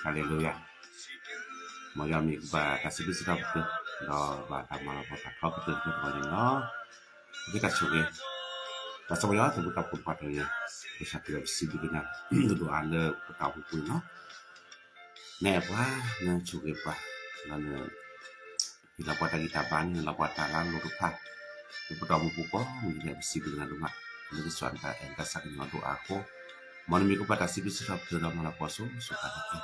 Haleluya. Moyami ba kasih sedap tu. No ba tamal apa tak kau betul betul orang no. Kita cuci. Pasal moyami tu bukan pun patutnya. Bisa kita bersih dengan doa le tahu pun no. Ne apa? Ne cuci apa? Lalu kita buat kita ban, kita buat talan lupa. Kita buat buku, kita bersih dengan rumah. Jadi suara engkau sakit doa aku. Moyami kepada kasih sedap tu dalam malaposo suka hati.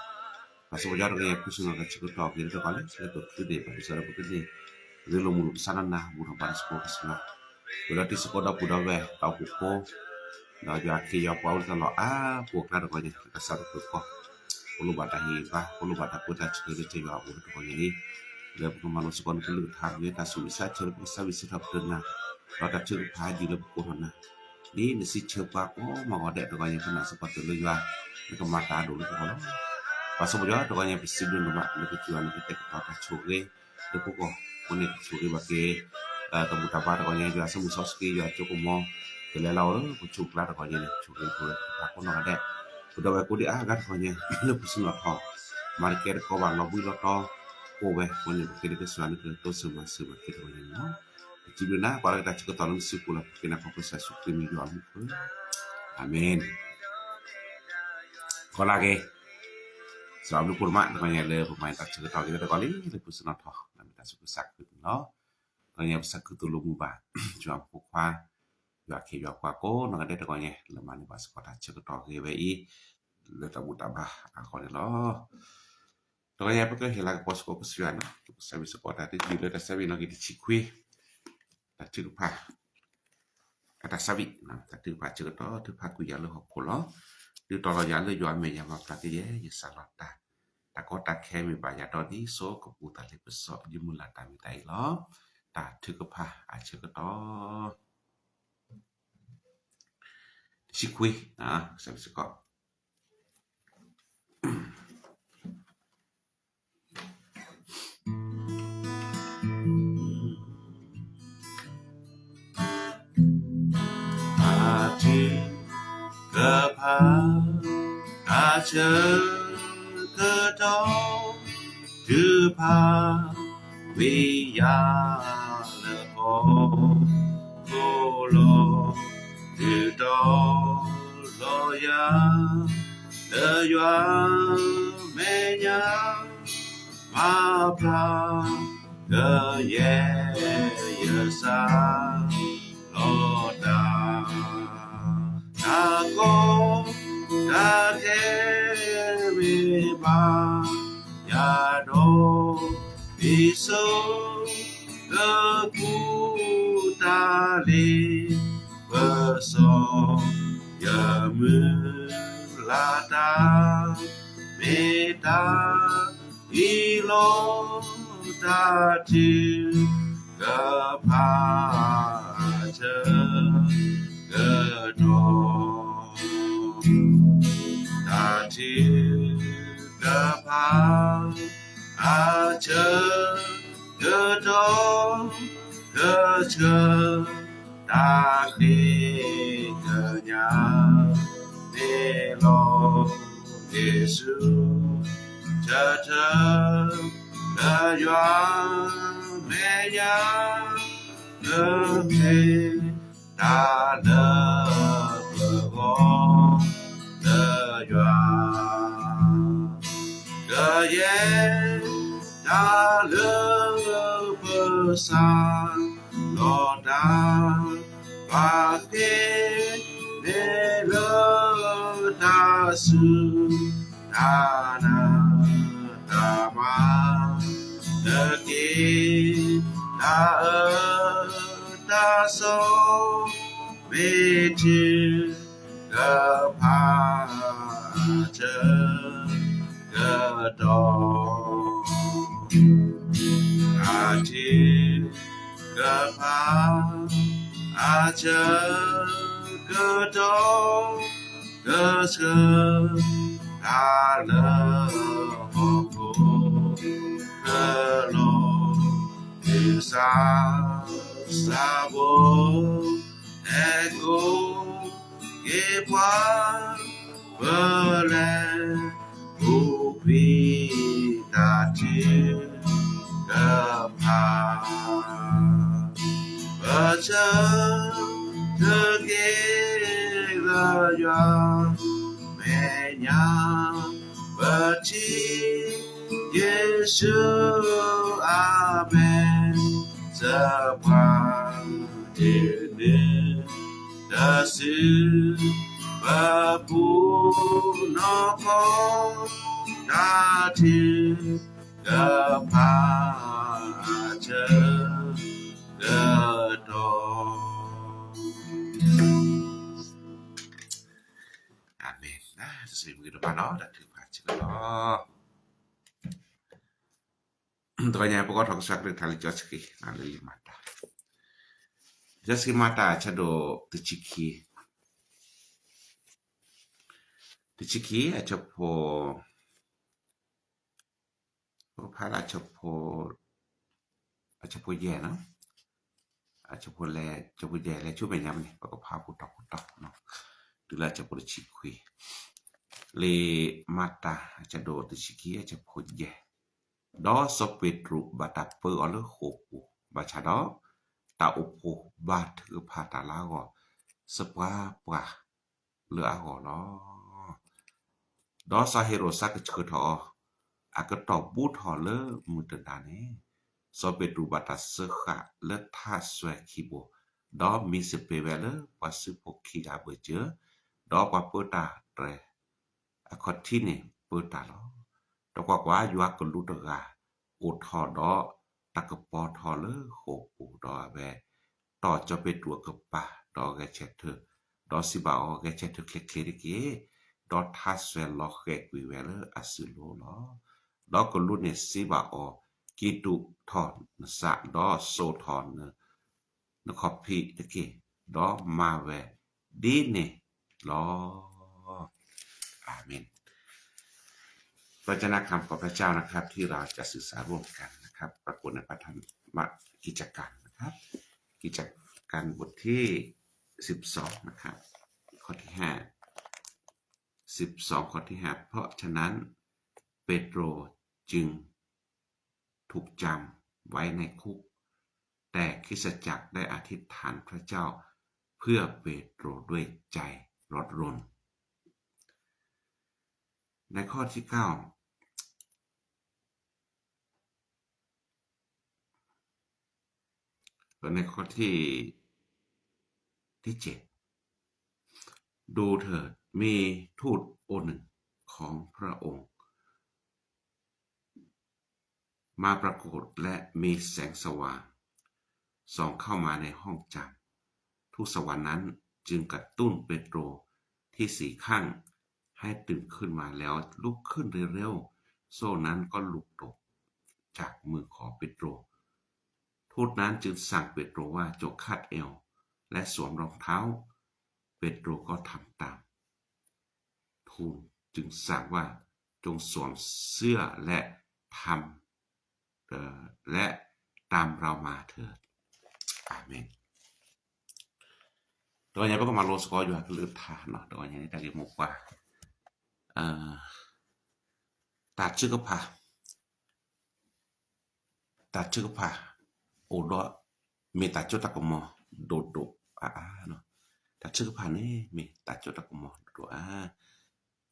Pasal wajar ke kusuna ka cukup talk gitu kali itu gede pasal begede lo mulu sana nah murah panas ko kesana berarti sekolah pudah weh tahu ko na jaki ya paul kalau pok na ko nya kasar ko perlu batahi bah perlu bataku ta cukup cewa urut ko ni le pemanu sekon perlu target ta susah cerita bisa dapatna pada cukup haji le corona ni nasi cepa ko mau ada ko nya kena seperti lu ya ke mata dulu ko Pasal dia doanya bersih dulu mak lebih tuan kita kata cuci tu pokok punya cuci bagi tempat apa doanya juga semua soski juga cukup mau kelelau tu cukup lah doanya ni cuci tu aku nak ada sudah aku dia agak doanya lebih semua tho market kau bang lebih lo tho kau punya bagi kesulitan itu semua kita doanya no jadi na kalau kita cukup tahun sekolah kena fokus suku minggu amu amin kalau lagi Sebab kurma dengan le pemain tak cerita kita kali lepas sunat toh kami tak suka sakit no tanya sakit dulu mubah cuma pukwa ya ke ya ko nang ada tanya lemane pas kota cerita GWI le tabu tabah aku ni lo tanya apa ke hilang pos ko kesuan service kota di le ta sabi no kita cikui tak cerita kata sabi nah tak cerita tu paku ya lo ko Di tolo ya le yo ame ya ma plati ye salata. Ta ko ta khe mi ba ya do di so ko pu ta le so ji mu la ta mi tai lo. Ta thu ko pha a che ko to. Si kui sa se ko. Aja kedau depa wiya lepo kolo kedau loya leyua menya mapra ye yesa loda ako Ba ya do iso ku ta le beso ya mulata meta ilo ta ti ga pa che ga do ta ti Gapa aja 그도 그저 다리 그냥 내로 예수 저저 그연 매야 그게 다르고 그연 그의 다르고 부산 너다 밖에 내려다수 나나 다마 느끼 나다소 미치 그파저 그도 아지 그파 아저 그도 그서 달러고 그로 사보 에고 기뻐 벌레 부비다지 그파 버저 그게라야 매냐 버지 예수 아멘 서바드는 다스 바부노고 나트 가파저 그도 아멘. 선생님 그도 바로 다 들어봤죠. Doanya pokok hok sak tali joski ali mata. Joski mata chado tichiki. Tichiki achapo pala achapo ye no. Achapo le chapo ye le chu benyam ni pokok pa putok no. Dula achapo tichiki. Le mata chado tichiki achapo ye. Đó so Petru bata pe ole hopu bacha đó ta opo ba thử pha ta la go spa pa le a go lo đó sa hero sa ke chhe tho a ke to bu tho le mu ta da ne so Petru bata se kha le tha swe khibo đó mi se pe vele pa su po khi ga be je đó pa pe ta tre a kho thi ne pe ta lo đó qua yu a ko lu ta ga o tho đó ta ko po tho le ho pu đó ve to cho pe tu ko pa đó ga che thu đó si ba o ga che thu kle kle ki đó tha swe lo ke kwi ve le a su lo lo đó ko lu ne si ba o ki tu tho sa đó so tho ne ko pi te ki đó ma ve di ne loอาเมนพระเจ้าคำของพระเจ้านะครับที่เราจะศึกษาร่วมกันนะครับปรากฏในพระธรรมกิจการนะครับกิจการบทที่12นะครับข้อที่5 12ข้อที่5เพราะฉะนั้นเปโตรจึงถูกจำไว้ในคุกแต่คริสตจักรได้อธิษฐานพระเจ้าเพื่อเปโตรด้วยใจร้อนรนในข้อที่9ในข้อที่7ดูเถิดมีทูตองค์หนึ่งของพระองค์มาปรากฏและมีแสงสว่างส่องเข้ามาในห้องจำทูตสวรรค์นั้นจึงกระตุ้นเปโตรที่4ข้างให้ตื่นขึ้นมาแล้วลุกขึ้นเร็วๆโซ่นั้นก็หลุดตกจากมือของเปโตรทูตนั้นจึงสั่งเปโตรว่าจงคาดเอวและสวมรองเท้าเปโตรก็ทำตามทูตจึงสั่งว่าจงสวมเสื้อและ ตามเรามาเถิดอาเมนตัวนี้ก็มาโลสกออยู่คือลืมทานเนาะตัวนี้ได้เรียกบอกว่าตัดชื่อก็พาโอดอมีตัดจุดตะกมอโดดเนาะตัดชื่อก็พานี่มีตัดจุดตะกมอโด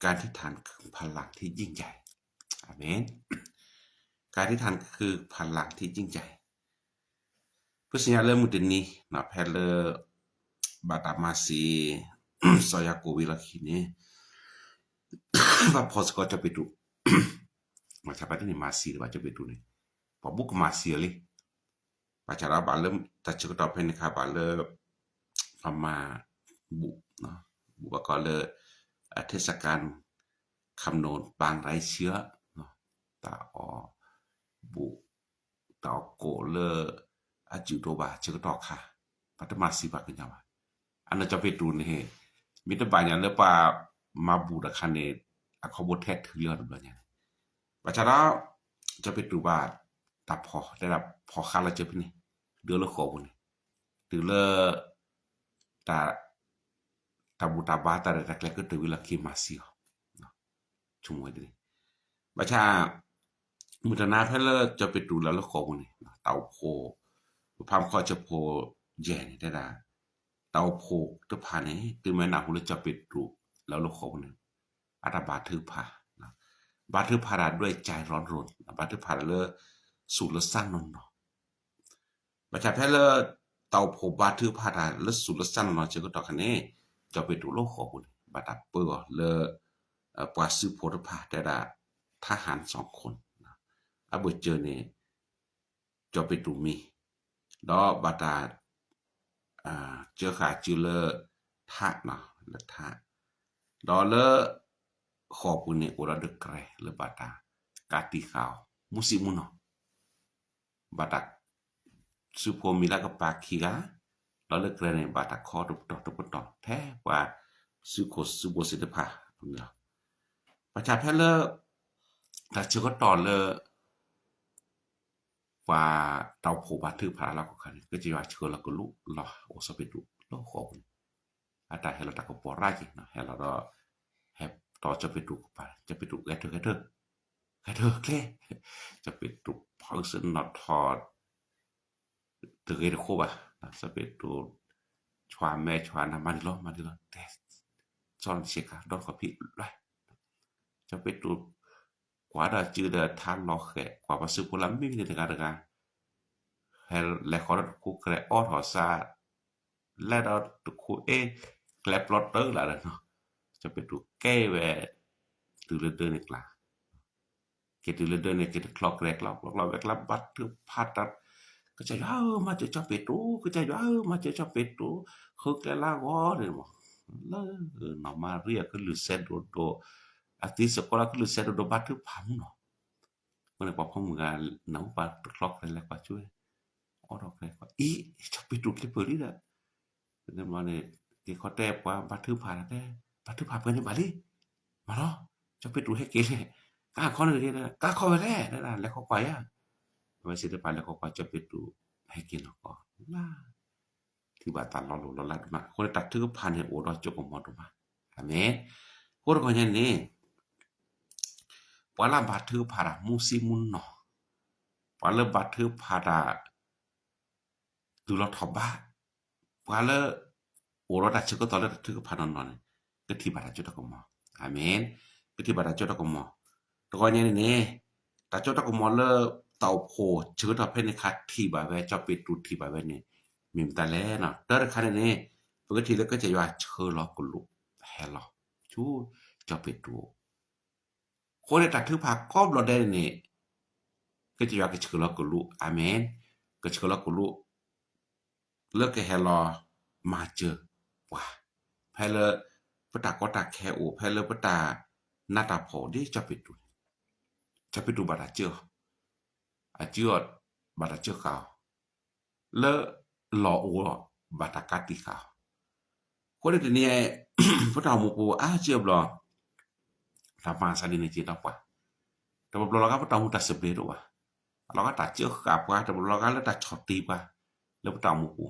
การที่ฐานคือพลังที่ยิ่งใหญ่อาเมนการที่ฐานคือพลังที่ยิ่งใหญ่เพื่อสัญญาเริ่มมุดนี้นะแพลบาตามาซีสอยาโกวิลาคินี่ว่าพอสก็จะไปดูมาจะไปที่มาซีว่าจะไปดูนี่พอบุกมาซีเลยปัจจุบันบาเริ่มตัดชื่อต่อไปนะครับบาเริ่มประมาบุเนาะบุก็เลยเทศกาลคำนวณปางไร้เชื้อเนาะตาอบุตาโกเลอาจิโตบาชื่อต่อค่ะปัตมาซีบากันยาวอันนั้นจะไปดูนี่มีแต่บางอย่างเลยป่ามาบูดคันนี่อะเขาบ่แท้ถือเรื่องแบบนี้ปัจจุบันจะไปดูว่าตับพอได้รับพอค่าละเจอพี่นี่เดือนละขอบ่นี่ถือเลตาบูตาบาตาได้แรกๆก็ถือวิลาคิมาซิเนาะชุมวยดิบัดชามุตนาเพลจะไปดูแล้วละขอบ่นี่เตาโพพามขอจะโพแย่นี่ได้เตาโพตะพานี่ตื่นมาหน้าหูแล้วจะไปดูแล้วละขอบ่นี่อาตบาถือพานะบาถือพาด้วยใจร้อนรนบาถือพาเลสูตรละสร้างนนเนาะบัดชาเพลเตาโพบาถือพาและสูตรละสร้างนนจะก็ต่อคันนี้จะไปดูโลกขอบ่นี่บาตาเปอเลปาซื้อโพตะพาได้ทหาร2คนนะอะบ่เจอนี่จะไปดูมีดอบาตาเจอขาจือเลทะเนาะละทะดอเลขอปุนี่โอระดึกแกรเลบาตากาติขาวมุสิมุนบาตาสุโพมิลากปาคิกาดอเลแกรในบาตาขอตุตแท้กว่าสุโคสุโบสิตภาเนาะประชาแพทย์เลถ้าชื่อก็ต่อเลว่าเตาโพบาถือพาแล้วก็คันก็จะว่าเชื่อแล้วก็ลุลอโอสะไปดูโลขอบุอาตาให้เราตะกปอราจินะให้เราให้ต่อจะไปดูไปจะไปดูแกเถอะแคลจะไปดูพังซึ่งนอทอดตึกเอโคบะจะไปดูชวาแม่ชวานะมาดิโลแต่ซอนเชกาดอนขอพี่ไว้จะไปดูกว่าจือทานลอแขกว่าสึกุลัมมีในการให้และขอคุกแกรออทอซาและดอตุคุแกลปลอตเตอร์ล่ะเนาะจะไปดูแก้แวตือเดินอีกล่ะเกตือเดินเนี่ยเกตคลอกแรกเราแวกลับบัดถึงพาตัดก็จะมาจะไปดูก็จะมาจะไปดูคือแกลาวอเนี่ยเนาะมาเรียกคือหรือเซดโดarti sekolah ke lu saya do batu pam no mana papa mga nau pa clock le pa chui oro ke pa i chapi tu ke peri da ne mane ke khote pa batu pha da batu pha pe ni bali ma lo chapi tu he ke le ka kho ne ke ka kho le da le kho pa ya ma si de pa le kho pa chapi tu he ke no ko la ti ba ta lo la ma ko ta tu pha ne o do jo ko mo do ma amen ko ro nya ni wala batu para musimun no wala batu para dulo thoba wala oro da chiko tole da chiko panon non ke ti bara jota ko mo amen ke ti bara jota ko mo to ko ne ne ta jota ko mo le tau pho chiko ta phe ne khat ti ba we cho pe tu ti ba we ne mim ta le no ta ra khan neปกติแล้วก็จะว่าเชอลอกลุแฮลอชูจะไปดูคนได้ตัดถือภาคกอบเราได้นี่ก็จะว่าก็เชอลอกลุอาเมนก็เชอลอกลุเลิกแฮลอมาเจอว่าไผเลปตากอตาแคโอไผเลปตานาตาพอดิจะไปดูบาดาเจออาเจอบาดาเจอเขาเลลอโอบาตากาติเขาคนได้นี่พระเฒ่าหมู่ปู่เจียบลอตามาซาดินจิตาปะแต่บ่ลอก็พระเฒ่าหูตาสเปรดว่า เราก็ตัดเจื้อกับว่าแต่เราก็แล้วตัดช็อตตีกว่าแล้วบ่ต้องหมู่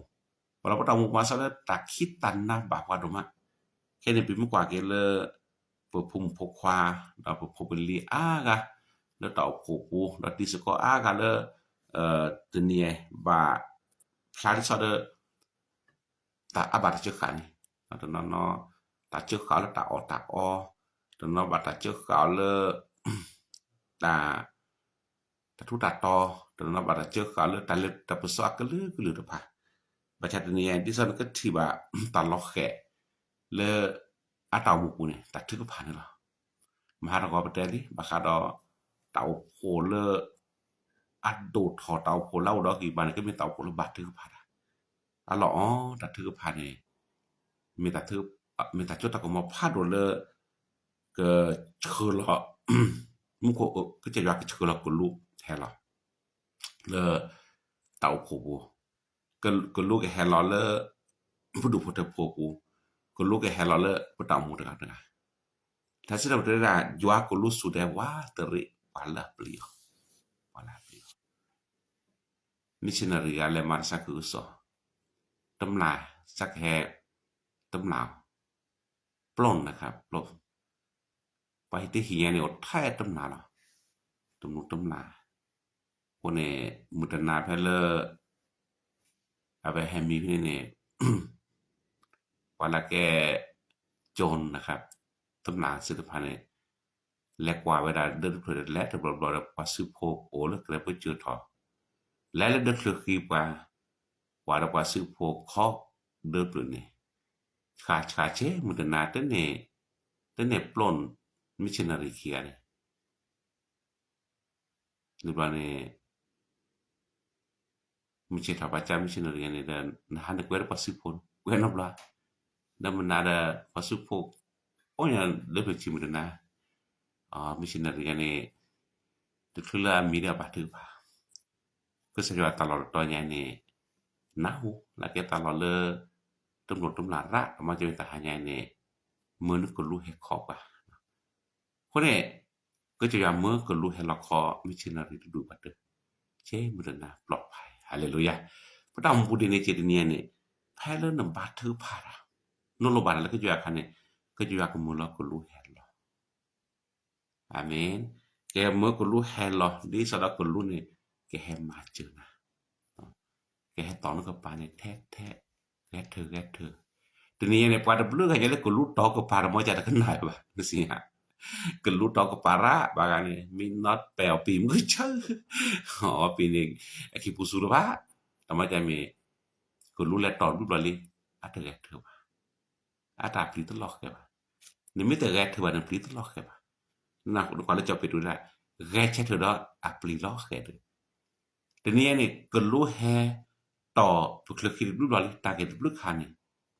เราบ่ต้องหมู่มาซะแล้วตัดคิดตันนะบาว่าดมาแค่นี้เป็นมากว่าเกเลปพุ่มพกควาเราพบลีอากะแล้วต่อโคกูเราดิสก็อากะเลตเนียบาพลาดิซอเดตาอบาตเจอกันตอนนั้นตาเจอเขาแล้วตาอตอนนั้นบาตาเจอเขาเลยตาทุตาตอตอนนั้นบาตาเจอเขาเลยตาเลยตาปสอกก็ลือตะพาบัดนี้ดิซันก็ที่ว่าตาล็อกแกเลยอาตาหมู่กูนี่ตาทึกผ่านนี่ล่ะมหาตะกอประเทศนี้บาคาดอเตาโพเลอัดโดดถอเตาโพเล่าดอกอีบานก็มีเตาโพลบาดทึกผ่านอะล่ะอ๋อตาทึกผ่านนี่มีตาทึกมีตาจุดตะก็มาพาดโดเลยก็เชอละมุโคก็จะอยากเชอละกุลูแท้ล่ะle tau phobu ke lu ke hello le pudu phote phobu ke lu ke hello le puta mu da da ta sira da jua ko lu su de wa teri wala plio missionary ale marsa ku so tamla sak he tamla plon นะครับปลงไปที่เฮียนี่อดแท้tamlaล่ะตุมtamlaคนเนี่ยมุตนาเพลเอาไปให้มีพี่เนี่ยวาละแกโจรนะครับตำนานสืบพันธุ์เนี่ยและกว่าเวลาเดินเพื่อและจะบลอๆว่าสืบโพโอแล้วก็ไปเจอทอและเดินคือคีว่าว่าสืบโพคอเดินเพื่อเนี่ยขาเชมุตนาตเนี่ยปล้นมิชชันนารีเคียเนี่ยหรือว่าเนี่ยMesti tak baca missionary ni dan hanya kuat pasipun. Kuat nabla. Dan menada pasipuk. Oh yang lebih cuma dana. Missionary ni tukula media patu pa. Kesejua talor tonya ni nahu lagi talor le tum lara macam itu hanya ni menuk kelu hekop pa. Kone kesejua me kelu helakho missionary dulu patu. Che mudana plot pai. Haleluya. Pertama budi ni jadi ni ni. Phala nam batu para. Nolo bara la kejua kan ni. Kejua ke mula ke lu hello. Amin. Ke me ke lu hello di sada ke lu ni ke he ma je na. Ke he ton ke pa ni the get her. Tini ni pada bulu kan jadi ke lu to ke para mo jada kenai ba. Nisi ha. Ke lu to ke para bagani minat pel pi mu cheu. Pi ni ki pusuru ba. Tama jami ke lu le to lu bali ada get her ba. Ada pli to lok ke ba. Ni mi te get her ba ni pli to lok ke ba. Na ko ko la jo pe du la. Get che to do a pli lok ke de. Tini ni ke lu he to pu kle ki lu bali ta ke lu khan ni.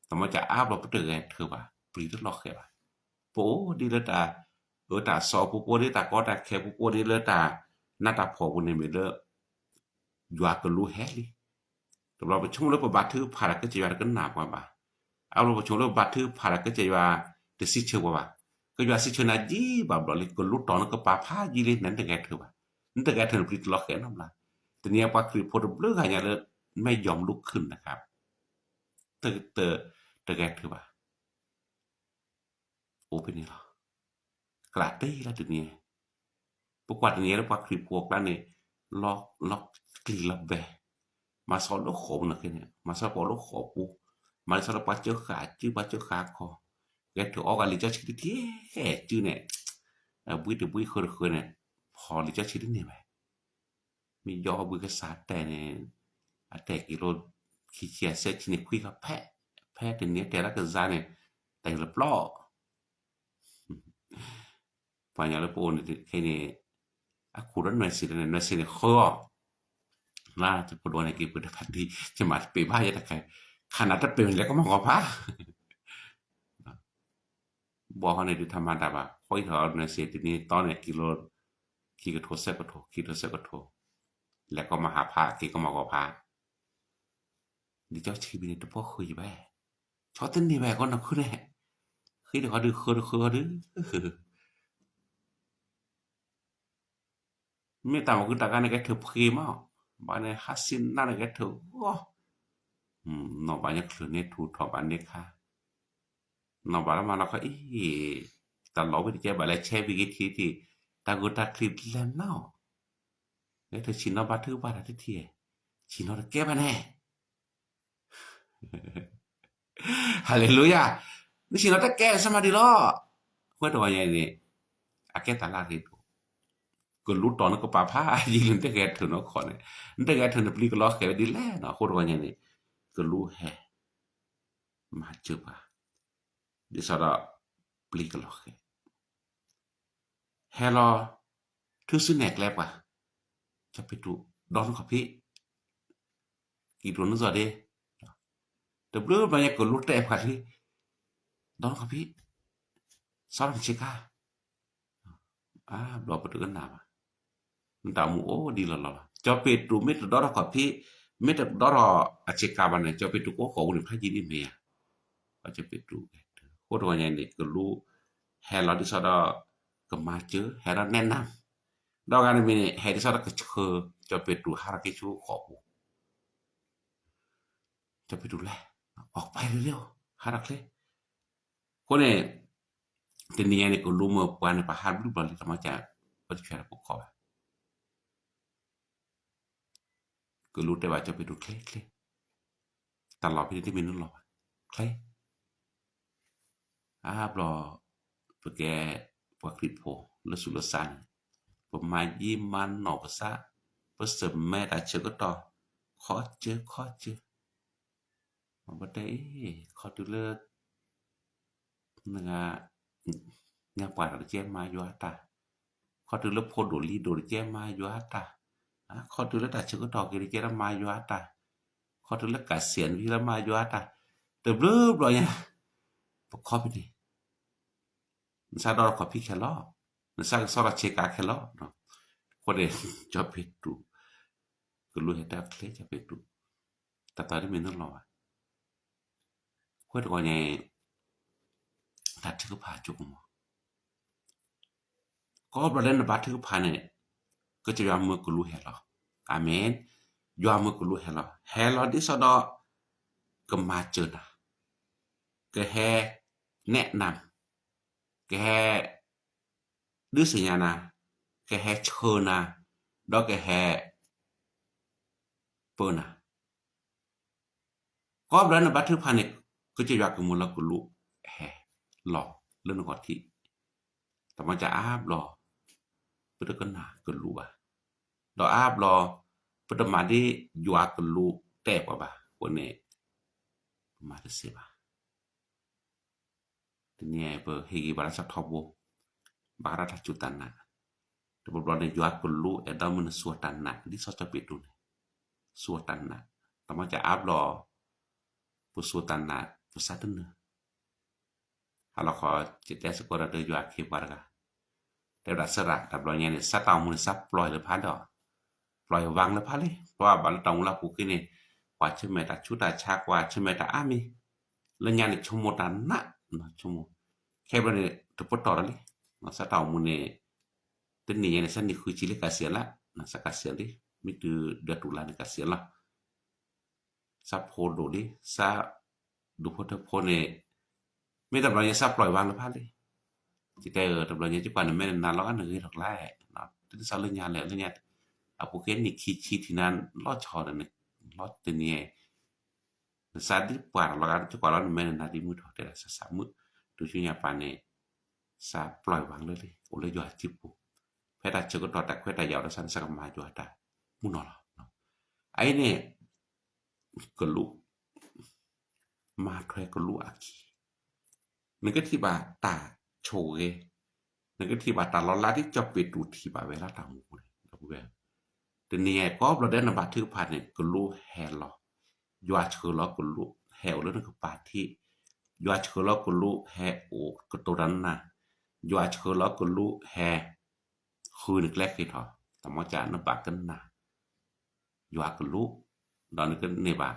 Tama ja a ba pu te get her ba. Pli to lok ke ba. Po di la ta ta so pu po di ta ko ta ke pu po di la ta na ta pho bu ni me le jua ke lu he li ตลอดไปช่วงแล้วบัดถือภาระก็จะว่ากันหนักกว่าบ่เอาเราช่วงแล้วบัดถือภาระก็จะว่าจะสิเชื่อว่าก็ว่าสิเชื่อนะจีบ่บ่เลยก็ลุตอนก็ปาพาจีเลยนั่นแต่แกถือว่านั่นแต่แกถือปริตล็อกแกนำล่ะแต่เนี่ยว่าคือพอเลิกหายแล้วไม่ยอมลุกขึ้นนะครับแต่แกถือว่าโอเป็นนี่ล่ะกระตี้แล้วตัวนี้พวกว่าตัวนี้แล้วว่าคือพวกนั้นนี่ล็อกกลีลับแบMasa lo khom na kene masa po lo khopu masa lo pacho kha chi pacho kha kho get to ogali cha chi ti chi ne bui de bui khor khor ne pho li cha chi ne ba mi yo bui ka sa te ne ate ki lo ki chia se chi ne khui ka phe de ne te la ka za ne te lo plo pa nya lo po ne ke ne a ku ran ne si ne khoว่าจะปวดในกี่ปุถพันธ์ที่จะมาไปบ้าจะใครขนาดถ้าเป็นแล้วก็มองพาบอกในดูธรรมดาบ่ค่อยถอในเสียทีนี้ตอนเนี่ยกิโลขี่กระโถเสกระโถขี่กระโถเสกระโถแล้วก็มาหาพระกี่ก็มองพาดิเจ้าชีวิตตัวพ่อคุยแว่ชอบเต้นนี่แว่ก็นักขึ้นแน่คือเดี๋ยวเขาดื้อคือดื้อ ไม่ตามคือตากันในแกเถอะเพมอ่ะบ้านในฮัสซินนั่นในแกเถอะว้านอกบ้านยังคืนเนี่ยถูกถอบ้านเนี่ยค่ะนอกบ้านมาเราก็ตลอดไปที่แกบ้านเลยแช่วิกฤตที่ตากูตาคลิปแล้วเนาะเนี่ยเธอชินนอกบ้านถือบ้านอะไรที่ชินนอกแกบ้านแน่ฮาเลลูยานี่ชินนอกแกสมาดีล้อเพื่อตัวใหญ่เนี่ยอาแกตาลาดituก็รู้ตอนนั้นก็ป้าผ้ายิงแต่แกเถอะเนาะขอเนี่ยแต่แกเถอะปลีก็ล้อแกดีแล้วเนาะคนว่าอย่างนี้ก็รู้แฮมาเจอป่ะดิสระปลีก็ล้อแกแฮรอทุสุนักแล้วป่ะจะไปดูดอนกับพี่กี่ตัวนึกจะได้แต่เบลอbanyakก็รู้แต่ป่ะที่ดอนกับพี่สอนชิก้าบลอไปดูกันหนา Ntamu di lolo cope tu met doro kopi met doro aceka bane cope tu ko uni phaji ni me a cope tu ko to nya ni ko lu helo di sodo kemaje hero nenam do ga ni he di sodo ke cope tu har ke chu ko cope tu le ออกไปเร็วๆหารักเลยคนเนี่ยทีนี้เนี่ยก็รู้มาปานในป่าหาบลูบอลที่ธรรมชาติก็จะแค่ปกครองก็รู้แต่ว่าจะไปดูเคล็ดตลอดไปที่มีนั่นหรอเคล็ดบลอเพื่อแกพวกคลิปโพและสุลสันผมมายิ้มมันหนอภาษาเพื่อเสริมแม่แต่เชื่อก็ต่อขอเจอมันบ่ได้ขอดูเลิกนึงงาปาดเจมาอยู่ตาขอดูเลิกโพดลีโดเจมาอยู่ตาขอดูเลิกแต่เชื่อก็ต่อกิริเจมาอยู่ตาขอดูเลิกกาเสียนวิลมาอยู่ตาแต่เบลอเนี่ยขอไปดิมันซาดอขอพี่แค่ล้อมันซาสอดเชกาแค่ล้อเนาะคนเดียวจะไปดูก็รู้เหตุการณ์เคล็ดจะไปดูแต่ตอนนี้มันต้องรอคนตัวเนี่ยตัดถือผ้าจุกมั้งก็ประเด็นบัตรถือผ้าเนี่ยก็จะยอมมือก็รู้เหตุหรออาเมนยอมมือก็รู้เหตุหรอเฮลอดิสดอก็มาเจอนะก็แห่แนะนำก็แห่ดื้อสัญญาณก็แห่เชิญนะดอกก็แห่เปิดนะก็ประเด็นบัตรถือผ้าเนี่ยก็จะยอมกับมือเราก็รู้แห่หลอกเรื่องก่อนที่แต่มันจะหลอกเพื่อกันหนาก็รู้ว่าดอกหลอกเพื่อมาได้ยอมก็รู้แต่กว่าบ้าคนเนี่ยมาได้เสียบ้าทีนี้เพื่อให้บาลานซ์ทอปโบบาราทัจุตันนะแต่บางทียอดก็รู้แต่ดามันสวดตันนะที่สอดจะไปดูสวดตันนะแต่มันจะหลอกผู้สวดตันนะผู้สัตย์นะฮัลโหลขอจิตใจสกุลเดียร์คีบาร์กาแต่ดัชระแต่บางอย่างเนี่ยสัตว์เอามือซับปล่อยหรือพัดดอกปล่อยวางหรือพัดเลยเพราะว่าบางตรงเราพูดกันเนี่ยกว่าช่วยแม่ตาชุดตาชากว่าช่วยแม่ตามีแล้วงานอีกชั่วโมงนั้นนะชั่วโมงแค่บริเวณทุบต่อเลยสัตว์เอามือเนี่ยตัวนี้เนี่ยสันนี่คือจิลิกาเสียละสักกาเสียดิมิตือเดือดตุลาในกาเสียละซับโพดดิซับดูพอเธอโพเนี่ยไม่แต่เราจะซับปล่อยวางหรือพัดเลยจิตใจแต่เราเนี่ยจุกวันไม่นานเราก็เหนื่อยหรอกไล่เนาะที่เราเรื่องงานเลยเรื่องงานเอาพวกนี้คิดที่นั้นลอดชอเลยเนี่ยลอดตัวนี้ซาดิปวาเราก็จุกวันเราไม่นานดีมือถอดแต่ละสามมือดูช่วยยาปานเนี่ยซาปล่อยวางเลยโอ้เลยอยู่จิบปุ๊เพื่อได้เจอก็ต่อแต่เพื่อได้ยาวแล้วสันสักมาอยู่ได้มุ่งนอนเนาะไอ้เนี่ยก็รู้มาแค่ก็รู้อากีนึกก็ที่บ่าตาโชเกนึกก็ที่บ่าตาล้อลาที่จะไปดูที่บ่าเวลาตาหูเลยนะพูดแบบแต่เนี่ยก็เราได้นำบัตรถือผ่านเนี่ยก็รู้แฮร์ล็อกยัวเชื่อล็อกก็รู้แฮร์แล้วนั่นคือปาที่ยัวเชื่อล็อกก็รู้แฮโอก็ตัวนั้นนะยัวเชื่อล็อกก็รู้แฮคือนึกแรกที่ถอดแต่มาจากนำบัตรกันนะยัวก็รู้ตอนนี้ก็เนี่ยบ่า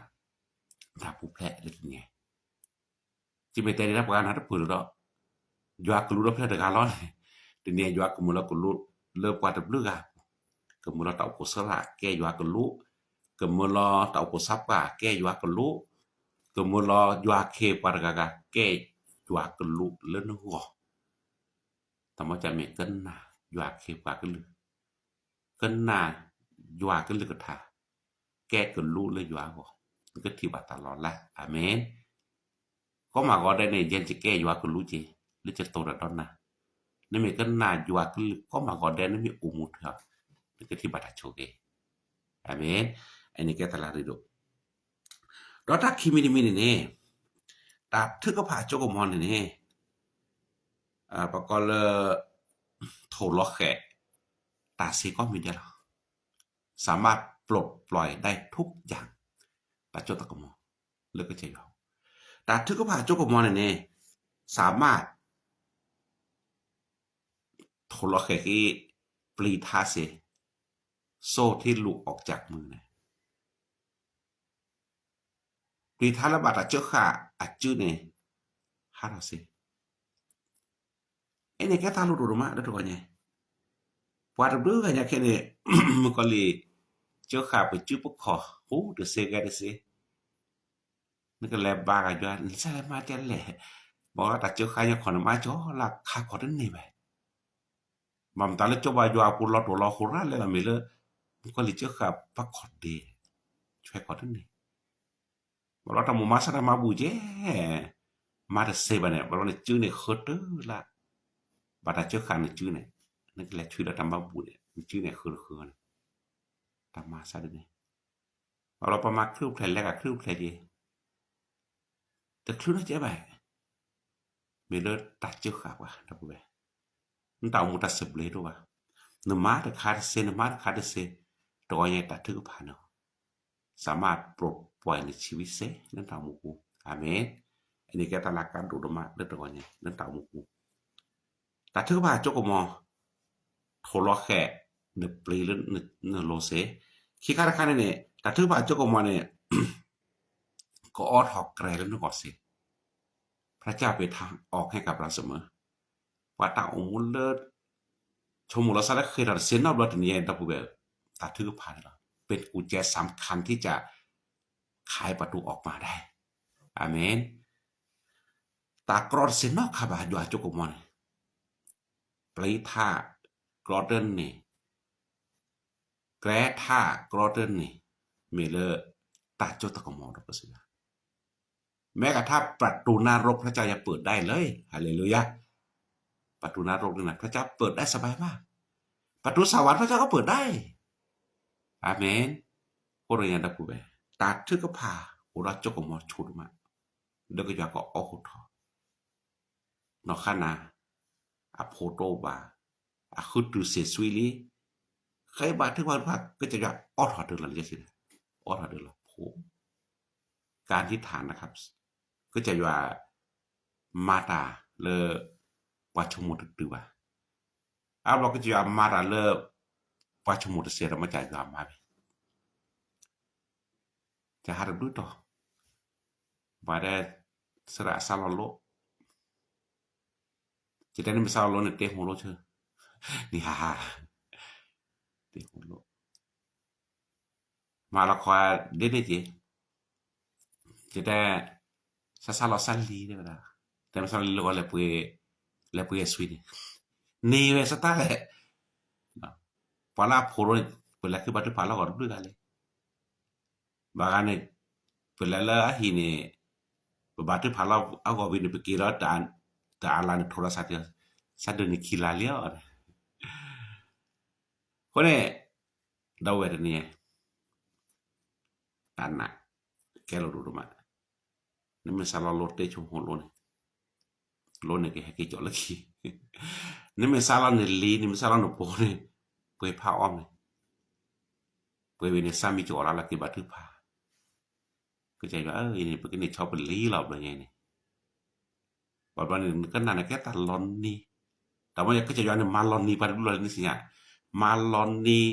ถ้าผู้แพ้เลยไงที่ไม่ได้รับการนัดเปิดแล้วยัวก็รู้แล้วเพื่อเดือดร้อนทีนี้ยัวก็มูลก็รู้เลิกกว่าดับเลือก kemulo ta ko sala ke yua ke lu kemulo ta ko sapa ke yua ke lu kemulo yua ke pargaga ke yua ke lu le no tama cha me kenna yua ke pa ke lu kenna yua ke lu ke tha ke ke lu le yua go ke ti ba ta lo la amen ko ma go de ne jen che ke yua ke lu je le che to da donna ne me kenna yua ke lu ko ma go de ne mi umu tha ke ti ba ta choge amen ani ke ta la ri do do ta kimi ni mi ne taทึกก็ผ่าโจกมอนนี่ปะกอลโทรแขตาซีก็มีได้แล้วสามารถปลดปล่อยได้ทุกอย่างตาโจตะกมอเลิกก็ใจเอาตาทึกก็ผ่าโจกมอนนี่สามารถโทรแขที่ปลีทาเสโซ่ที่หลุดออกจากมือนะปลีทาระบาดเจ้าค่ะอาจื้อนี่หาเราสิini kita lu rumah ada tuanya buat dulu hanya kene mukali jo kha pe chu puk kho hu de se ga de se ni ka le ba ga jo ni sa ma te le bo ta jo kha nya khon ma jo la kha kho den ni ba mam ta le jo ba jo pu lo to lo khu ra le la mi le mukali jo kha pa kho de chwe kho den ni bo lo ta mu ma sa ma bu je ma de se ba ne bo lo ne chu ni kho tu la bà ta trước khăn chữ này nó là chữ là tam ba bụi chữ này khơi khơi tam ma sao đây bảo là ma khơi thầy là cả khơi thầy gì thực nó chế bài mình đó đặt trước khả quá đâu vậy nó tạo một đặt sập lấy đâu vậy nó má được khá xe nó má được khá xe rồi này đặt thứ phản nào สามารถปลดปล่อยในชีวิตเสนั่นตามมุกูอาเมนอันนี้แกตลาดการดูดมาเรื่องตัวนี้นั่นตามมุกูแต่ถือว่าจกมอโทรแค่เนปลีหรือเนโลเซคิดค่าคันนี่แต่ถือว่าจกมอเนี่ยก็ออดหอกแกรแล้วนึกออกสิพระเจ้าเป็นทางออกให้กับเราเสมอว่าตาองค์มุลเลชมุลสารเคยเราเสียนอบรถนี้ดับเบิลตัดถือผ่านแล้วเป็นกุญแจสำคัญที่จะไขประตูออกมาได้อาเมนตากรอดเสียนอกคาบาอยู่จุกมอนปลีท่ากรอดเดินนี่แกรท่ากรอดเดินนี่เมเลตาโจตะกมอนก็เสียแม้กระทั่งประตูนรกพระเจ้าจะเปิดได้เลยฮาเลลูยาประตูนรกนี่นะพระเจ้าเปิดได้สบายมากประตูสวรรค์พระเจ้าก็เปิดได้อาเมนโอรยันดับเบตาทึกก็พาโอราจกมอชุดมาเดกยาก็ออกทอนอคานาอะโพโตบาอะคุตุเสสวิลีใครบาทึกว่าพักก็จะยาออทอเดละจังซี่ออทอเดละโผการที่ฐานนะครับก็จะว่ามาตาเลปัชมุตตือว่าอาบอกก็จะว่ามาตาเลปัชมุตเสรมาจากยามาจะหาดูต่อบาได้สระซาลโลจะได้มีซาลโลเนี่ยเตโฮโลเชนี่ฮ่าเตโฮโลมาละคอเด็ดๆจะได้ซาลซัลลีได้บ่ล่ะแต่ซาลลีโลle puoi swini ni ve sta le pala phoro pela ke batu pala gor du gale bagane pela hine batu pala ago vini pikira ta ala ne thoda satya sadani khilalia kone dawer ni tanna kelo du ma ne misala lotte chu holone lone ke ke jo laki ne misala ne li ne misala no pone poi pa om ne poi vene sami jo ala ki batu paก็ใจว่าini beginiชอบเป็นลีหรอกอะไรไงนี่บอกว่านี่ก็นั่นแค่ตัดลอนนี่แต่ว่าก็จะย้อนมาลอนนี่ไปดูเลยนี่สิอ่ะมาลอนนี่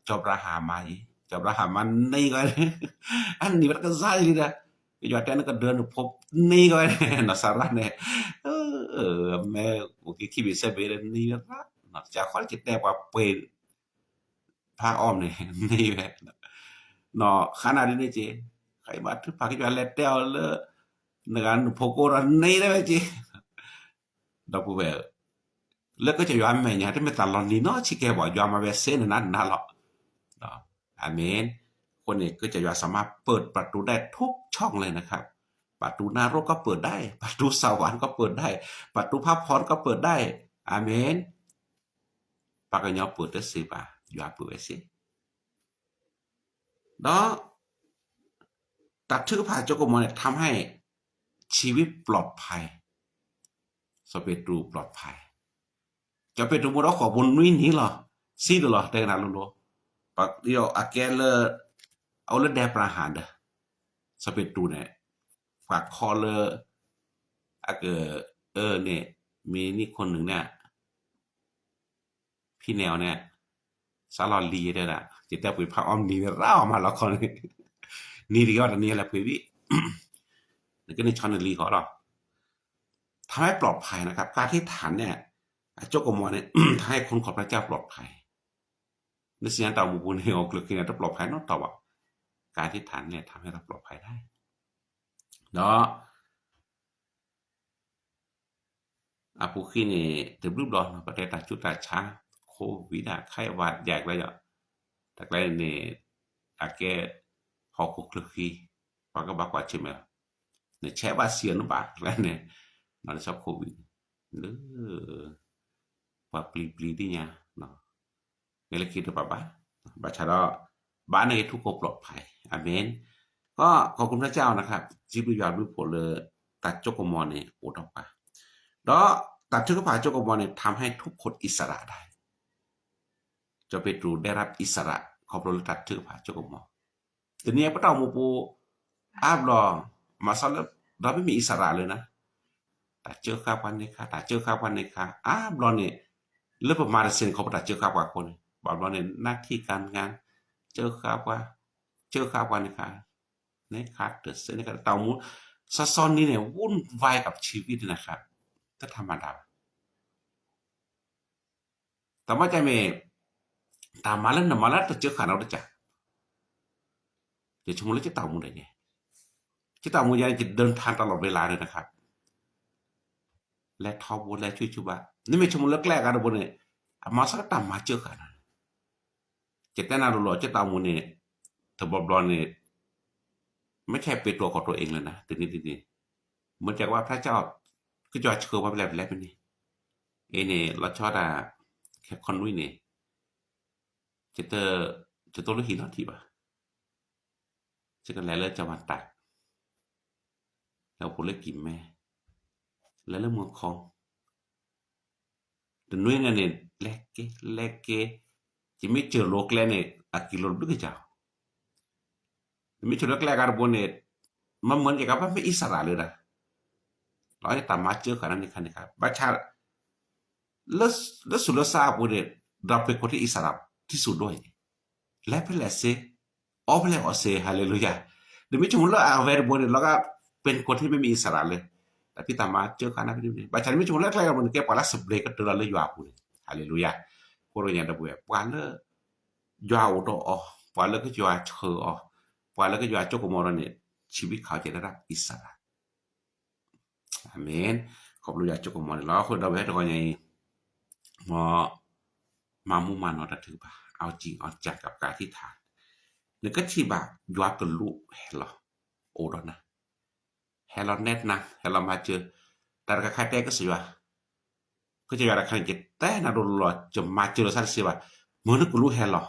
จอบราหามาจอบราหามันนี่ก็อันนี้มันก็ใช่เลยนะย้อนแต่นั้นก็เดินพบนี่ก็น่ะสาระเนี่ยแม่โอเคคิดว่าเสบเลยนี่นะน่ะจะขอจิตแต่ว่าเป็น พาอ้อมเนี่ยนี่แหละเนาะขนาดนี้เจใครมาถึงพากิจวัตรเล็ดเดียวเลยในการพกรันนี่ได้ไหมเจดอกบัวแล้วก็จะยอมไหมเนี่ยที่ไม่ตลอดนี่เนาะชิคแกบอกยอมมาเวสเซ่นนั่นน่ะหรอกเนาะอาเมนคนนี้ก็จะยอมสามารถเปิดประตูได้ทุกช่องเลยนะครับประตูนรกก็เปิดได้ประตูสวรรค์ก็เปิดได้ประตูพระพรก็เปิดได้อาเมนปากญอเปิดได้สิบ่ะยอมเปิดสิเนาะตัดชื่อผ่าเจ้ากรมเนี่ยทำให้ชีวิตปลอดภัยสเปตรูปลอดภัยจะเป็นตัวมุดออกของบนนู้นนี้เหรอซีดเหรอแต่งานลุ้นปักเดียวอาแกเลเอาเลือดแดงประหารเด้อสเปตรูเนี่ยฝากคอเลอาเกเนี่ยมีนี่คนหนึ่งเนี่ยพี่แนวเนี่ยซาลอนลีได้ละจิตแต่ปุ๋ยพระอ้อมนี่ร่ามาแล้วคนนี่ดีกว่านี่แหละปุ๋ยวินี่ก็ในชอนลีเขาหรอทำให้ปลอดภัยนะครับการที่ฐานเนี่ยเจ้ากรมเนี่ยทำให้คนของพระเจ้าปลอดภัยในสิ่งต่างๆบุญเนี่ยออกเลยคือจะปลอดภัยนอกจากว่าการที่ฐานเนี่ยทำให้เราปลอดภัยได้เนาะผู้ขี้นี่ถึงรูปรอประเทศต่างจุดต่างช้าโควิดไข้หวัดใหญ่เลยอ่ะแต่ก็เนี่ยอาแกพอคุกเลยขี้พอก็บอกว่าใช่ไหมเนี่ยแช่ว่าเสียนบ้างแล้วเนี่ยมันชอบโควิดหรือว่าปลีที่เนี่ยเนาะนี่แหละคิดว่าบัชระบ้านในทุกคนปลอดภัยอาเมนก็ขอบคุณพระเจ้านะครับจิบุยาด้วยผลเลยตัดเจ้ากรมเนี่ยอดออกไปแล้วตัดชื่อผ่าเจ้ากรมเนี่ยทำให้ทุกคนอิสระได้จะเปตรูได้รับอิสระขอบเราตัดชื่อผ่าเจ้ากรมแต่เนี่ยพระเจ้ามูปูอาบลองมาสอนแล้วเราไม่มีอิสระเลยนะตัดเจอข้าววันนี้ค่ะตัดเจอข้าววันนี้ค่ะอาบลองเนี่ยเรื่องประมาณเซนเขาตัดเจอข้าวกว่าคนบอกเราเนี่ยหน้าที่การงานเจอข้าวว่าเจอข้าววันนี้ค่ะในคัดเดือดเส้นในกระเตามูซัซอนนี่เนี่ยวุ่นวายกับชีวิตนะครับก็ธรรมดาแต่ว่าใจเมย์ตามมาแล้วนะมาแล้วจะเจอขาเราได้จ้ะจะชมเลยจะเต่ามูได้เนี่ยจะเต่ามูยังจะเดินทางตลอดเวลาเลยนะครับและทอบุและช่วยชุบะนี่ไม่ชมเลิกแรกกันบนเนี่ยมาสักตามมาเจอกันจะแต่นาดูหล่อจะเต่ามูเนี่ยถ้าบอลบอลเนี่ยไม่ใช่เป็นตัวของตัวเองเลยนะทีนี้เหมือนจากว่าพระเจ้าก็จะเชื่อว่าเป็นอะไรเป็นนี่เนี่ยเราชอบอะแค่คนวิ่งเนี่ยจะตัวลูกหินทีป่ะจะกันแล้วจะวันตักแล้วผมเลิกกินแม่แล้วเรื่องมือของแต่นุ่ยเนี่ยเล็กจะไม่เจอโลกแล้วเนี่ยอากิโลดูกี่เจ้าไม่เจอโลกแล้วการบนเนี่ยมันเหมือนกับว่าไม่อิสระเลยนะเราจะตามมาเจอกันนั่นนี่ครับบัชชาแล้วสุดท้ายบุญเนี่ยเราเป็นคนที่อิสระที่สุดด้วยและเป็นแหละเซออฟแล้วเซฮาเลลูยาเดี๋ยวไม่ชมแล้วเอาเวรบุญเนี่ยเราก็เป็นคนที่ไม่มีอิสระเลยแต่พี่ตามมาเจอกันนะพี่ดูเนี่ยบัชชาไม่ชมแล้วใครกันมันแค่ปลาสเปรย์ก็ตัวละเลยอยู่อาบุญฮาเลลูยาพวกเราอย่างเดียวปลาเลยยาวตัวอ๋อปลาเลยก็ยาวเชออ๋อปลาเลยก็ยาวเจ้ากุมารเนี่ยชีวิตเขาจะได้รับอิสระอาเมนขอบคุณยาเจ้ากุมารแล้วคนเราเวทก็ยังมามุ่งมั่นเราถือป่ะเอาจริงเอาจังกับการที่ฐานนึกก็ที่บ่ายวัดตัวลูกเห็นหรอโอ้ดอนนะเห็นเราแน่นนะเห็นเรามาเจอแต่ก็ใครแต่ก็สิวะก็จะอะไรใครจะแต่นะโดนหลอดจะมาเจอสันสิวะเหมือนกูรู้เห็นหรอ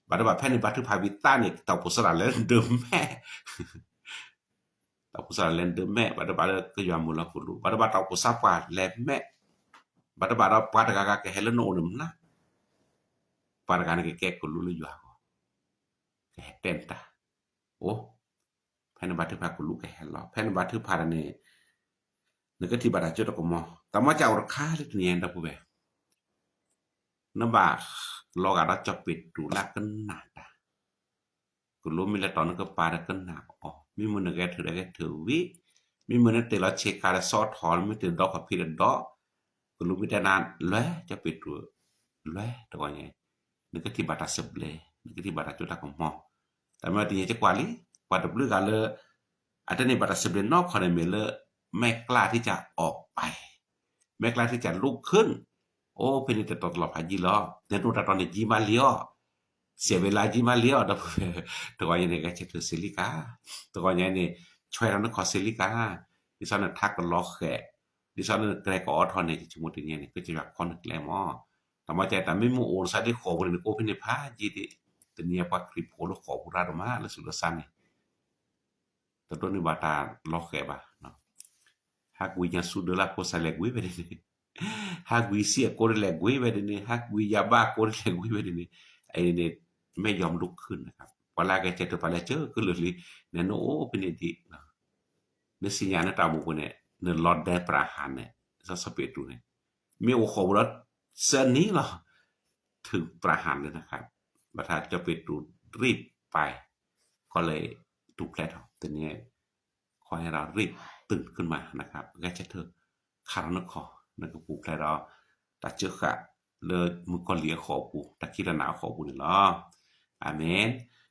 บัดนี้บัดแพทย์ในบัดที่พาวิต้าเนี่ยต่อปุสระเล่นเดิมแม่ต่อปุสระเล่นเดิมแม่บัดนี้บัดก็ยอมมุลกูรู้บัดนี้บัดต่อปุสระกว่าเล่นแม่บัดนี้บัดเราปัดกะเฮลโนนึมนะปัดกะนี่แกกูรู้เลยอยู่อ่ะแกเต็มตาโอ้แพนบัตรพากุลูกแห่หล่อแพนบัตรพาราเนี่ยนึกว่าที่บัตรจุดก็มอแต่มาจะเอาราคาเล็กเนี่ยนะผู้เบน้ำบาลอกอะไรจะปิดดูแลกันหนาตากุลูมีละตอนนั้นก็ปาดกันหนาอ๋อมีมันนึกแกถือวิมีมันนึกแต่ละเช็คการซอสถอนมีแต่ดอกกับพี่ดอกกุลูมีแต่นานเลยจะปิดดูเลยตัวไง negatif batas sebelah negatif batas juta kompo tapi diaจะกว่าลิกว่าดับเบิลกันเลยอาจจะในบัตรเสบียนนอกคอนเมลเลอร์ไม่กล้าที่จะออกไปไม่กล้าที่จะลุกขึ้นโอ้เป็นแต่ตลอดพายีล้อเนี่ยดูตอนนี้จีมาเลียวเสียเวลาจีมาเลียวดับตัวอย่างนี้ก็จะถือซิลิกาตัวอย่างนี้ช่วยเราเนี่ยขอซิลิกาดิฉันเนี่ยทักกันล็อกแกดิฉันเนี่ยแกรกออทอนเนี่ยจมูกเนี่ยก็จะแบบคอนแกลมอ๋อแต่มาใจแต่ไม่มูโอนซะได้ขอบริเวณโอเพนพาจีดีแต่เนี่ยพอคลิปโพลขอบุราดมาแล้วสุดละสั้นเนี่ยแต่ตัวนี้บาตาล็อกแกบ้าเนาะหากวิญญาณสุดละโพสเล็กวิไปเลยหากวิเสียโคตรเล็กวิไปเลยหากวิยาบ้าโคตรเล็กวิไปเลยไอ้เนี่ยไม่ยอมลุกขึ้นนะครับพอลาแกเจอตัวไปแล้วเจอก็เลยเนี่ยโน้เป็นดีเนาะในสัญญาณนั้นตามบุคคลเนี่ยในหลอดได้ประหารเนี่ยจะสเปดดูเนี่ยมีโอโคบรถเส้นนี้เหรอถึงประหารเลยนะครับประธานจะไปดูรีบไปก็เลยถูกแพลทแต่เนี่ยขอให้เรารีบตื่นขึ้นมานะครับแกจะเถอะคารนักขอนักปูแพลเราตัดเจือกะเลยมือก็เหลียขอปูตะคิดหนาวขอปูนี่เนาะอาเมน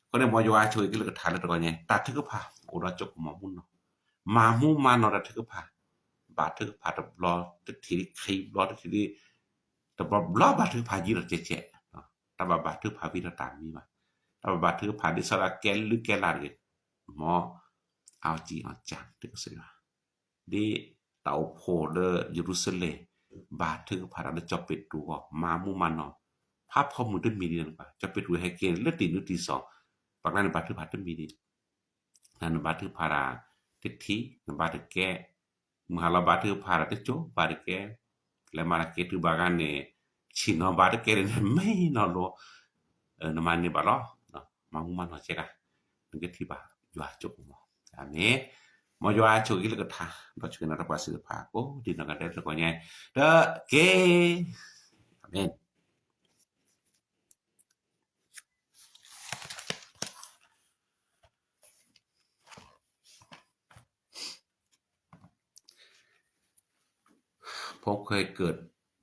ก็ได้มอยว่าช่วยกันเลยทานแล้วตัวเนี่ยตัดทึกผ่าโอ้เราจบมามุ่นเนาะมามุ่งมานอตัดทึกผ่าบาดทึกผ่าตับรอตัดทีนี้คลิปรอตัดทีนี้แต่รอบาดทึกผ่ายีเราเจ๊เนาะแต่บาดทึกผ่าวินาตามมีมาแต่บาดทึกผ่าดิสระแกนหรือแกลาเลยหมอเอาจีเอาจังตึกเสียดีเต่าโพเดเยรูซาเล็มบาดทึกผ่าเราจะปิดดูว่ามามุ่งมันเนาะภาพข้อมูลได้มีดีนะป่ะจะไปดูให้เกณฑ์เลือดตีนุตีสองปากนั้นบาดทึกผ่าได้มีดีนั่นบาดทึกผ่าราทิศที่บาดทึกแก่มหาลาบาดทึกผ่าราทิศโจบาดทึกแก่แล้วมาเกตุบากันเนี่ยชินอบาดทึกแก่เนี่ยไม่นอนโลน้ำมันเนี่ยบาล้อเนาะมามุ่งมันเนาะเจ๊กันนึกที่บาอยู่จบมั้งอันนี้มาอยู่ช่วยกันก็ท่าเราช่วยกันรับภาษาผ่าโอ้ดีนักการแต่ก็เนี่ยเด้อเกอเมนผมเคยเกิด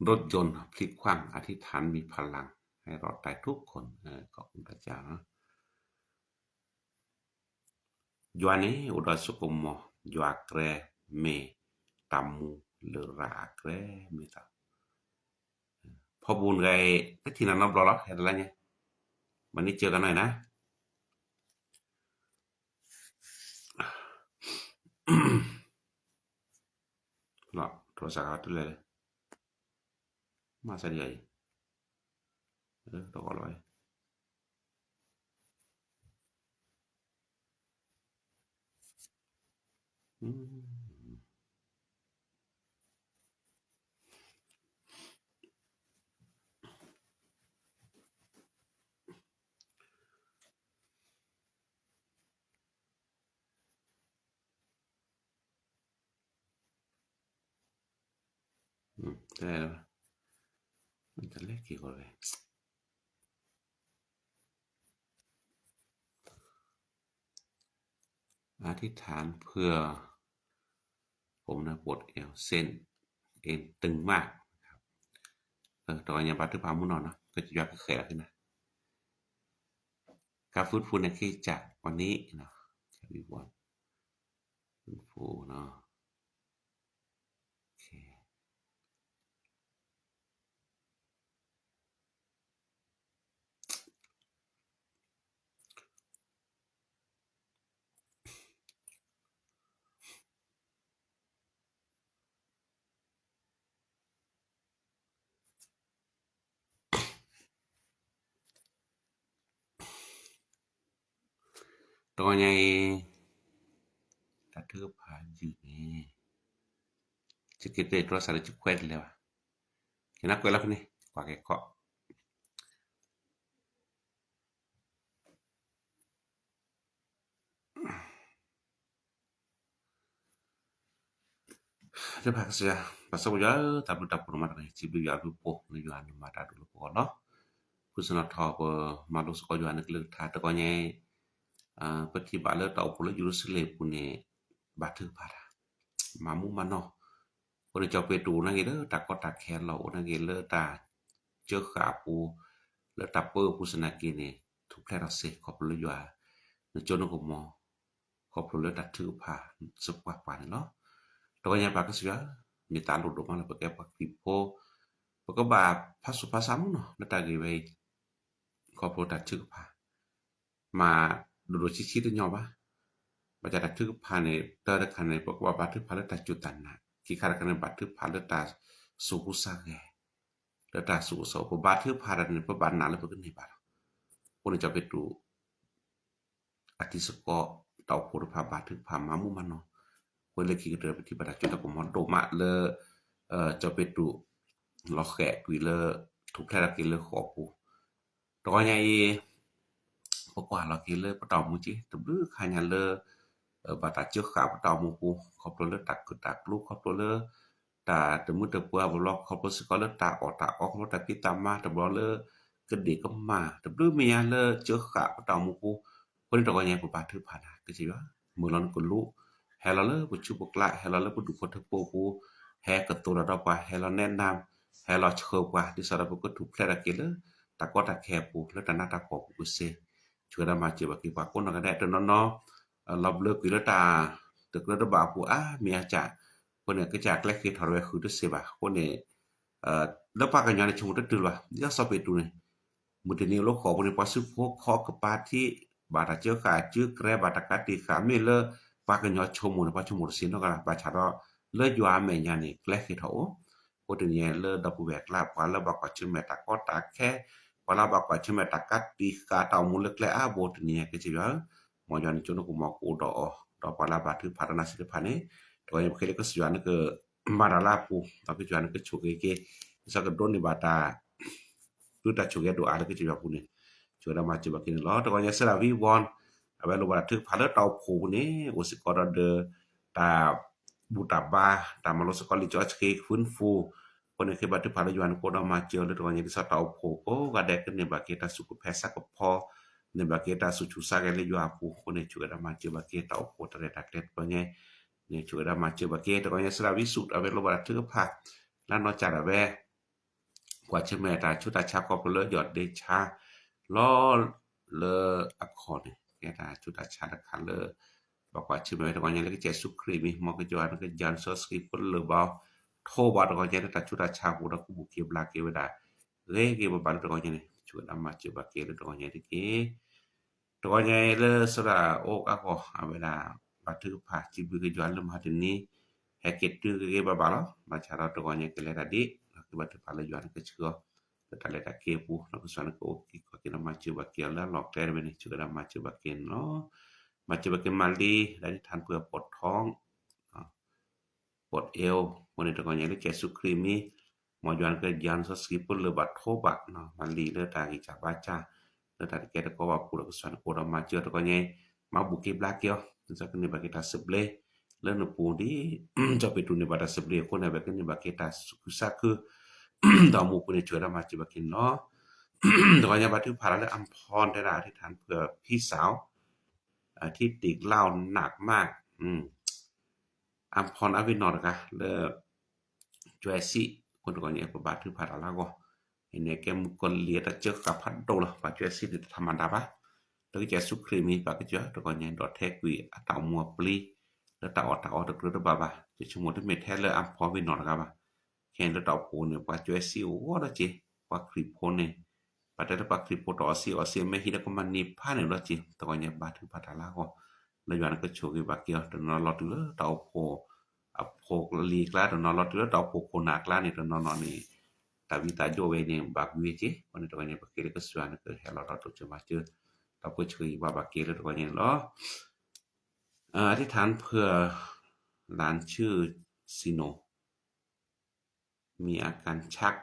รถยนต์พลิกคว่ำอธิษฐานมีพลังให้รอดตายทุกคนขอบคุณพระเจ้าIoane udah suka mo Ioacre me tamu lera acre meta พอบุญไงที่นั่นนับรอแล้วเห็นอะไรเนี่ยวันนี้เจอกันหน่อยนะหรอโทรศัพท์ตัวเลยมาสัญญาตัวก็ลอยได้แล้วมันจะเล็กกี่คนเลยอธิษฐานเพื่อผมนะปวดเอวเส้นเอ็นตึงมากครับตอนยังบัตรพามุนอนนะก็จะยากแข็งขึ้นนะการฟื้นฟูในที่จากวันนี้นะวิวันฟื้นฟูเนาะโอเคตอนยังตัดเทือผ่านอยู่นี่จะคิดได้ตัวสารจุดแควดเลยวะเห็นนักเวลาคนนี้กว่าแกเกาะจะพักเสียภาษาบุญtapi tak pernah mana cibi ya lupa ni jual mata dulu pun loh khususnya thọ malu sekolah jual negeri thàแต่ก็ยังปฏิบัติแล้วต่อผู้ละยูสเลปุเนี่ยบาดถือผ่ามามุ่งมันเนาะคนจะไปดูนั่งเกลือตาก็ตาแขนเรานั่งเกลือตาเจอขาปู le tapo pusana kini tu plera se koplo yua ne jono ko mo koplo le tatu pa supwa pa no to nya ba ka sia mi ta lu do ma ba ke pa pipo ba ka ba pasu pasam no na ta ge we koplo tatu pa ma do chi de nyo ba ba ja tatu pa ne ta da kan ne ba ba tu pa le ta ju tan na ki kara kan ba tu pa le ta su ku sa ge le ta su so ko ba tu pa ne ba ban na le ba kan ni ba ko ne ja pe tu atiสกอตอโพดพาบาทึกพามามุมันเนาะคนเลยคิดเรื่องปฏิบัติจุดก็มอนโตมาเลจะไปดูลอแขกวิเลทุกแท้ละกิเลขอปูตอใหญ่พวกว่าเรากิเลปตอมูจิตบึขาญันเลบาตาเจือขาปตอมูปูขอบเลตักกึตักลูกขอบเลตาตะมุตะปัวบ่ลอกขอบสกอเลตาออกรถตะปิตามาตะบ่เลกะเดก็มาตะบึเมียเลเจือขาปตอมูปูคนตะกอใหญ่บ่บาทึกพานะก็สิว่ามื้อนั้นก็รู้แฮลเลบ่ชุบกละแฮลเลบ่ดูคนทะโปปูแฮกะตัวดอกว่าแฮลแนะนำแฮลเชอว่าดิสระบ่ก็ถูกแท้ละกิเลตะกอตะแคปูแล้วตะนาตะปอปูเซช่วยดามาจิบกิว่าคนก็ได้ตะนอเนาะรับเลิกกิเลตาตึกระบาปูมีอาจารย์คนเนี่ยก็จากแลคิดทอรเวคือตุเสบาคนนี่แล้วปากันยาในชงตะตึว่ายาสอบไปดูนี่มื้อนี้โลกขอบ่ได้ปาสุพกขอกะปาที่บาตาเจ้าขาจื้อแกรบาตากาติขาเมเลปากันยอชมูนปาชมูสินก็บาชาดอเลยัวแม่ญานี่แกลคิเถาโอตเนี่ยเลดอปแวกลาปาลบักว่าชิเมตากอตาแค่ปาลบักว่าชิเมตากาติกาตามูลแกลอาโบตเนี่ยก็สิว่าหมอยอนจนกูมอกูดอปาลบาทึพารณสิพานี่ตอยเคเลก็สิวานก็มาดาลาปูตอก็จวนก็ชุกเกสักโดนนี่บาตาตุตาชุกdo alaก็สิว่าปูนี่ช่วยดามาจิบักนี่ล้อตก็ยังสลาวิวอนเอาไว้ลบาทึกพาเลตาโพนี่โอสิกอดเดตาบูตาบาตามลสกอลิจอชเคฟื้นฟูคนนี้คือบาทึกพาเลยวนโคดามาเจอเลยตก็ยังดิสตาโพโกก็ได้กันในบาเกตาสุขแพสักพอในบาเกตาสุชุสากันเลยอยู่อาปูคนนี้ช่วยดามาจิบักตาโพตะเรตักเล็ดบ่เนี่ยนี่ช่วยดามาจิบักตก็ยังสลาวิสุดเอาไว้ลบาทึกพาแล้วนอกจากแวกว่าชแม่ตาชุตาชาก็เลยยอดเดชาล้อเลอักขอนี่แกตาจุดาชาตะคันเลบอกว่าชื่อแม่ตะกอนยังเลยก็เจสุครีมีมอกจวนก็ยันซอสกิปเลบาโทบาตะกอนยังตะจุดาชาหูตะกุบุเกบลาเกเวดาเรเกบบันตะกอนยังจุดอามาจิบาเกตะกอนยังติเกตะกอนยังเลสระโอกอะก็อาเวลาบัทึกพาจิบึกจวนลมหาตินี้แฮเกตตึกเกบาบาลบาชาราตะกอนยังเกเลตาดิก็บัทึกพาละจวนก็ชื่อTale ta kepu na kusana ko kina machu bakia la lok ter beni chuda machu bakin no machu bakin maldi dari tan puปวดท้องปวดเอววันนี้ตะกอนยังได้แก่สุครีมีหมอยวนก็ยันซอสกิปle bat thobat no maldi le ta ki cha bacha le ta ke ta ko wa pu kusana ko da machuตะกอนยังma buki blakio sa kini bakita seble le no pu di ja pe tu ni bata seble ko na ba kini bakita sukusakuตอมูปุนี่ช่วยดามาจิบกินเนาะตอนนี้บัดทึกภาระและอำพรได้ล่ะที่ทานเพื่อพี่สาวที่ติดเหล้าหนักมากอำพรอวินอดกะเลจวยสิคนก่อนเนี่ยบัดทึกภาระแล้วก็เห็นเนี่ยแกมคนเลียตะเจอกับพันโตละบัดจวยสิธรรมดาปะแล้วก็จะสุครีมีบัดก็จะตก่อนเนี่ยดอทแทกวีอะตามัวปลีแล้วตาออตะกระบะจะชั่วโมงที่เมแท้เลยอำพรวินอดกะบะแค่ระดับโพเนี่ยว่าจวยสิว่าละจิว่าคริปโพเนี่ยปัตตะปะคริปโพตอสิไม่ฮิดก็มันนิพานเนี่ยละจิตอนเนี่ยบาทึพาตาลาก็แล้วย้อนก็โชกิบาเกียวตอนลอตเลตอโพอโพลีกลาตอนลอตเลตอโพโคนากลานี่ตอนนนี่ตาวิตาโยเวเนี่ยบากวิจิวันนี้ตอนเนี่ยบาเกเลก็สวานก็เฮลอตจะมาเจอตอโพโชกิบาเกเลตอนเนี่ยเนาะอธิษฐานเพื่อหลานชื่อซิโนมีอาการชัก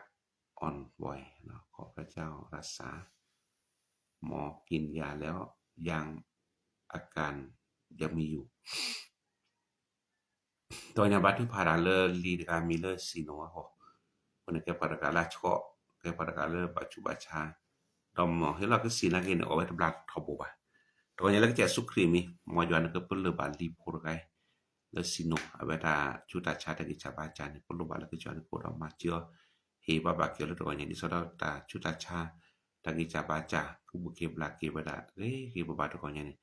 อ่อนบ่อยเนาะขอพระเจ้ารักษาหมอกินยาแล้วยังอาการยังมีอยู่ตัวยาบัตที่พาราเลลีกามิเลซิโนโหคนแก่ปรากาลาชอแก่ปรากาเลปัจจุบัชาดอมเฮลาก็สินาเกนเอาไว้ตบลักทบบ่ตัวยาแล้วก็จะสุครีมีหมอยวนก็เปิ้นเลบาลีโพรไกle sino aveta chuta chata ki chaba chani ko lo bala ki chani ko ma chio he baba ki lo to ni so ta chuta cha tagi ca baca kubu belaki pada ki baba to konya ni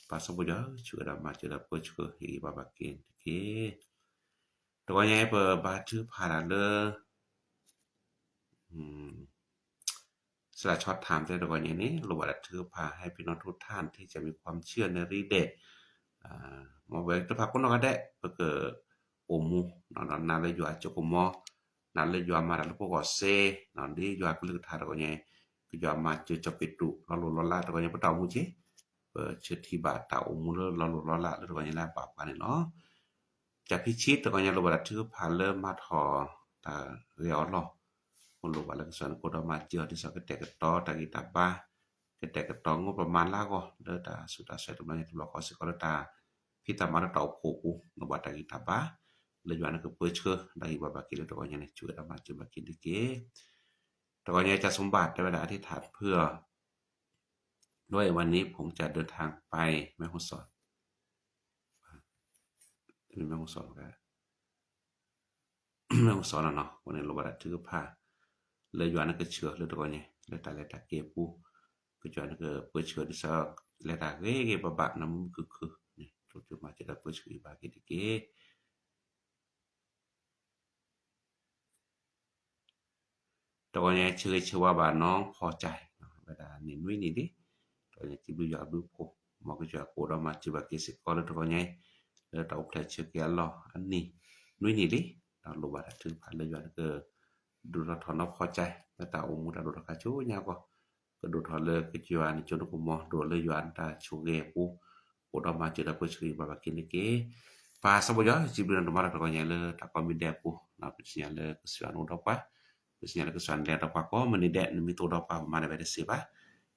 pas bojo chu da ma chu da po chu hi baba ki to konya pe ba chu phara le สละช็อตถามได้ตรงอย่างนี้รู้ว่าถือพาให้พี่น้องทุกท่านที่จะมีความเชื่อในฤทธิ์เดชมาเวกตะพักคนก็ได้เพื่อโอมูนานเลยอยู่อาจจะกุมนานเลยอยู่มาแล้วพวกก็เซนานดีอยู่ก็ลึกทาตรงนี้ก็อยู่มาเจอจะปิดดุเราลุลละตรงนี้บ่ตามูจิเชื่อที่บาตาโอมูเราลุลละตรงนี้ละบาปกันเนาะจะพิชิตตรงนี้รู้ว่าถือพาเริ่มมาถอตาเรียอลคนรู้ว่าลักษณะโคดมาเจอที่สักแต่กตอตากิตาบาแต่กตองบประมาณลาก็เด้อตาสุดาใส่ตรงนี้ตุลก็สิกอตาพี่ตามาตาโคกูนบตากิตาบาเลยอยู่อันก็เปิดเชื่อได้บาบากิเลยตรงนี้ช่วยตามาจุบากิดิเกตรงนี้จะสมบัติในเวลาอธิษฐานเพื่อด้วยวันนี้ผมจะเดินทางไปแม่ฮ่องสอนแม่ฮ่องสอนก็แม่ฮ่องสอนเนาะวันนี้เราบ่ได้ถือผ้าเลยอยู่อันก็เชื่อเลยตรงนี้เลยตาเลยตาเก็บปูก็จอนก็เปิดเชื่อดิซะเลยตาเกบะนำคือนี่จุมาจะได้เปิดเชื่อบากิดิเกตรงนี้ชื่อว่าบ้านน้องพอใจเวลานี่นุ้ยนี่ดิตรงนี้ที่ดูอยากดูโคมอกจะโคดมาจิบากิสิกอเลยตรงนี้แล้วตาอุปเชื่อแกลออันนี้นุ้ยนี่ดิตาลบาถึงผ่านเลยอยู่อันก็ดูเราถอนพอใจแต่ตาอมูตาดูราคาชูยาวก็ดูถอนเลยก็จิวานี่จนกุมอดูเลยอยู่อันตาชูเกปูโคดมาจะได้เปิดชื่อบาบากินเกปาสบยอจิบรันมาตรงนี้เลยตาก็มีแดปูนะเป็นสัญญาเลยก็สวนอุดปะSebenarnya kesan dia dapat ko menidek nemi to dapat mana beda seba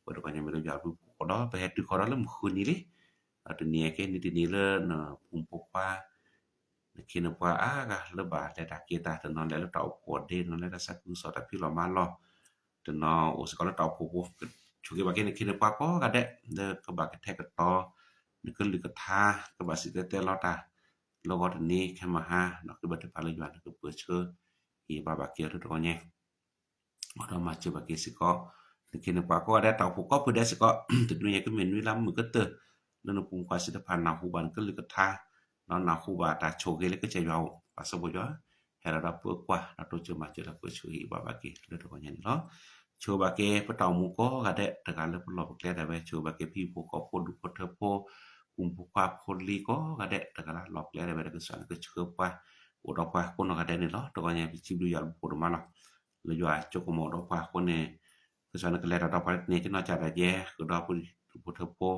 bodo kanya melu jabu kodo pe hetu kodo lem khuni li dunia ke ni dinile na pumpukwa kina pa aga leba da kita tenon le tau kode non le sa ku so ta pi lo ma lo teno o sekolah tau pupu chuge ba kina pa ko ga de ke ba ke tek to ni ke li ke tha ke ba si te lo ta lo go ni ke ma ha no ke ba te pa le yuan ke pu che i ba ba ke to ko nye Ora mace bagi siko kini pa ko ada tau ko pu da siko dunia ke men wi lam mu ke te no pung kwa si da pan na hu ban ke le ke tha no na hu ba ta cho ke le ke che yao pa so bo yo hera da pu kwa na to che ma che da pu chu i ba ba ke le to ko nya ni lo chu ba ke pa tau mu ko ga de ta ga le pu lo ke da ba chu ba ke pi pu ko po du ko the po pung pu kwa po li ko ga de ta ga la lo ke da ba ke san ke chu pa o do pa ko no ga de ni lo to ko nya bi chi du ya pu do ma lo le yo a cho como do pa ko ne ke san ke le da pa ne ke no cha da ye ko do pu the po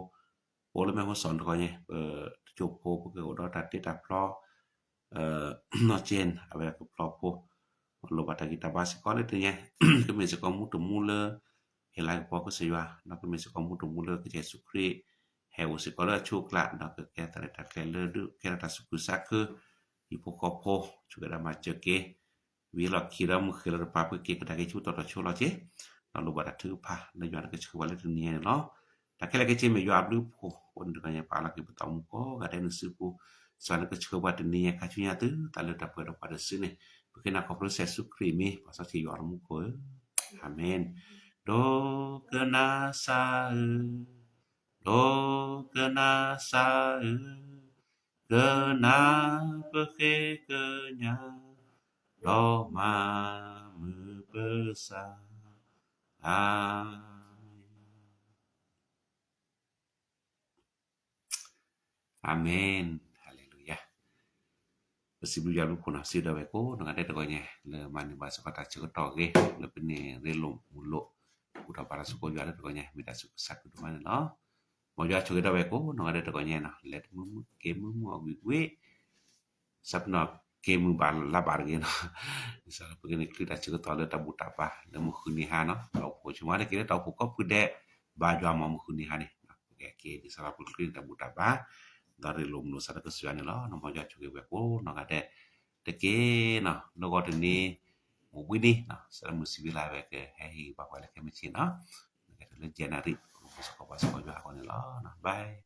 po le me ho son ko ne cho po ke o do ta ti ta plo no chen ave ko plo po lo ba ta ki ta ba se ko le te ye ke me se ko mu to mu le he la po ko se yo na ke me se ko mu to mu le ke je su kri he o se ko le chu kla na ke ta ke le du ke ta su ku sa ke i po ko po chu ga ma che ke vì là khi đó một khi là pa cái cái cái chú tao cho nó chứ nó lúc bắt thứ pa nó giờ cái chú vào cái này nó là cái chuyện mà yo ablu po on được cái pa là cái tao mu ko ga den su po so cái chú vào cái này cái chú nhà tư ta le ta pada pada sini porque na proses su krimi pasal si yo mu ko amen do kena sa kena pekenya Roma membesar. Amen. Haleluya. Besibu jalu pun hasil dah beko dengan ada doanya. Le mani bahasa kata cerita ke, le pene relom mulo. Udah para suku jalu doanya minta satu dua mana no. Mau jalu cerita beko dengan ada doanya nah. Let mu ke mu awi sapna ke mu bal la bar ge no misal begini kita cerita le tabu tapa le mu khuni ha no tau ko cuma le kita tau ko pu de ba jwa ma mu khuni ha ni ke di sala pu kita tabu tapa dari lum no sada ke suan lo no mo ja chu ge ko no ga de te ke no no go de ni mu wi ni no sala mu sibila be ke he ba kwa le ke mi chi no le janari ko so ko ba so ko ja ko ni lo no bye